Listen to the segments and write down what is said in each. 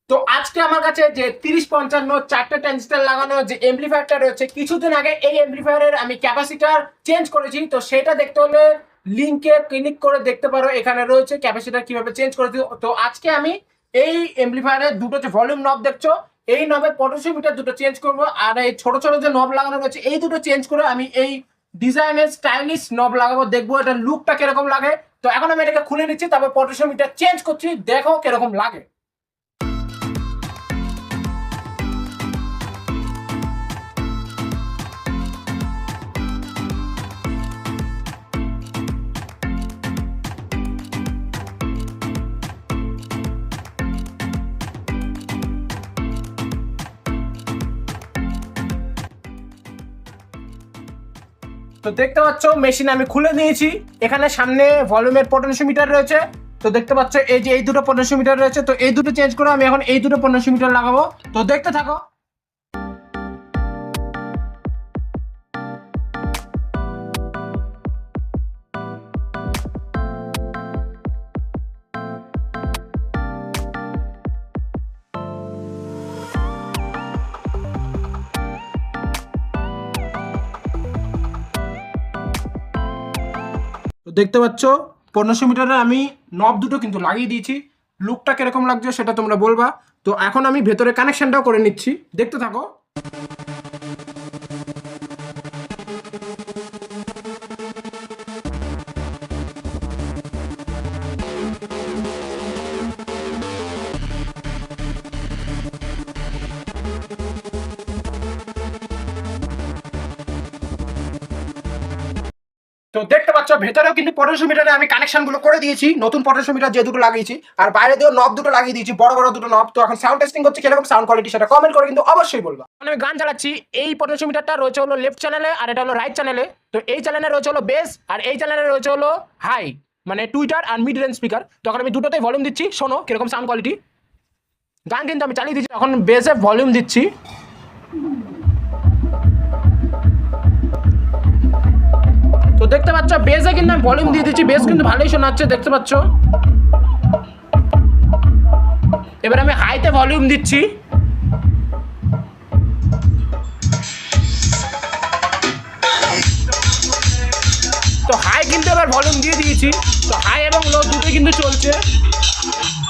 তো আজকে আমার কাছে যে 30-55 চারটে ট্রানজিস্টর লাগানো যে এমপ্লিফায়ারটা রয়েছে, কিছুদিন আগে এই এমপ্লিফায়ারের আমি ক্যাপাসিটার চেঞ্জ করেছি। তো সেটা দেখতে হলে লিংকে ক্লিক করে দেখতে পারো, এখানে রয়েছে ক্যাপাসিটার কিভাবে চেঞ্জ করেছি। তো আজকে আমি এই এমপ্লিফায়ারের দুটো যে ভলিউম নব দেখছো, এই নবের পটেনশিওমিটার দুটো চেঞ্জ করব, আর এই ছোট ছোট যে নব লাগানো রয়েছে এই দুটো চেঞ্জ করে আমি এই ডিজাইনের স্টাইলিশ নব লাগাবো, দেখবো এটা লুকটা কিরকম লাগে। তো এখন আমি এটাকে খুলে নিচ্ছি, তারপর পটেনশিওমিটার চেঞ্জ করছি, দেখো কিরকম লাগে। তো দেখতে পাচ্ছ মেশিন আমি খুলে নিয়েছি, এখানে সামনে ভলিউমের পটেনশিওমিটার রয়েছে। তো দেখতে পাচ্ছ এই যে এই দুটো পটেনশিওমিটার রয়েছে, তো এই দুটো চেঞ্জ করে আমি এখন এই দুটো পটেনশিওমিটার লাগাবো। তো দেখতে থাকো। তো দেখতে পাচ্ছ 1500 মিটারে আমি নব দুটো কিন্তু লাগিয়ে দিয়েছি। লুকটা কিরকম লাগছে সেটা তোমরা বলবা। তো এখন আমি ভেতরে কানেকশনটাও করে নিচ্ছি, দেখতে থাকো। তো দেখতে পাচ্ছ ভেতরেও কিন্তু 1500 মিটারে আমি কানেকশন গুলো করে দিয়েছি, নতুন 1500 মিটার যে দুটো লাগিয়েছি, আর বাইরে দিয়েও নব দুটো লাগিয়ে দিয়েছি, বড় বড় দুটো নব। তো এখন সাউন্ড টেস্টিং করছি, কিরকম সাউন্ড কোয়ালিটি সেটা কমেন্ট করে কিন্তু অবশ্যই বলবা। আমি গান চালাচ্ছি, এই 1500 মিটারটা রয়েছে হলো লেফট চ্যানেলে, আর এটা হলো রাইট চ্যানেলে। তো এই চ্যানেলে রয়েছে হলো বেস, আর এই চ্যানেলে রয়েছে হলো হাই, মানে টুইটার আর মিড রেঞ্জ স্পিকার। তখন আমি দুটোতেই ভলিউম দিচ্ছি, শোনো কিরকম সাউন্ড কোয়ালিটি। গান কিন্তু আমি চালিয়ে দিচ্ছি, এখন বেসে ভলিউম দিচ্ছি। তো দেখতে পাচ্ছ বেসে কিন্তু আমি ভলিউম দিয়ে দিচ্ছি, বেস কিন্তু ভালোই শোনাচ্ছে, দেখতে পাচ্ছ। এবার আমি হাইতে ভলিউম দিচ্ছি। তো হাই কিন্তু এবার ভলিউম দিয়ে দিয়েছি, তো হাই এবং লো দুটোই কিন্তু চলছে।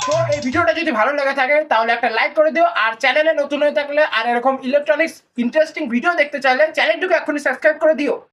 তো এই ভিডিওটা যদি ভালো লেগে থাকে তাহলে একটা লাইক করে দিও, আর চ্যানেলে নতুন হয়ে থাকলে আর এরকম ইলেকট্রনিক্স ইন্টারেস্টিং ভিডিও দেখতে চাইলে চ্যানেলটিকে এখনই সাবস্ক্রাইব করে দিও।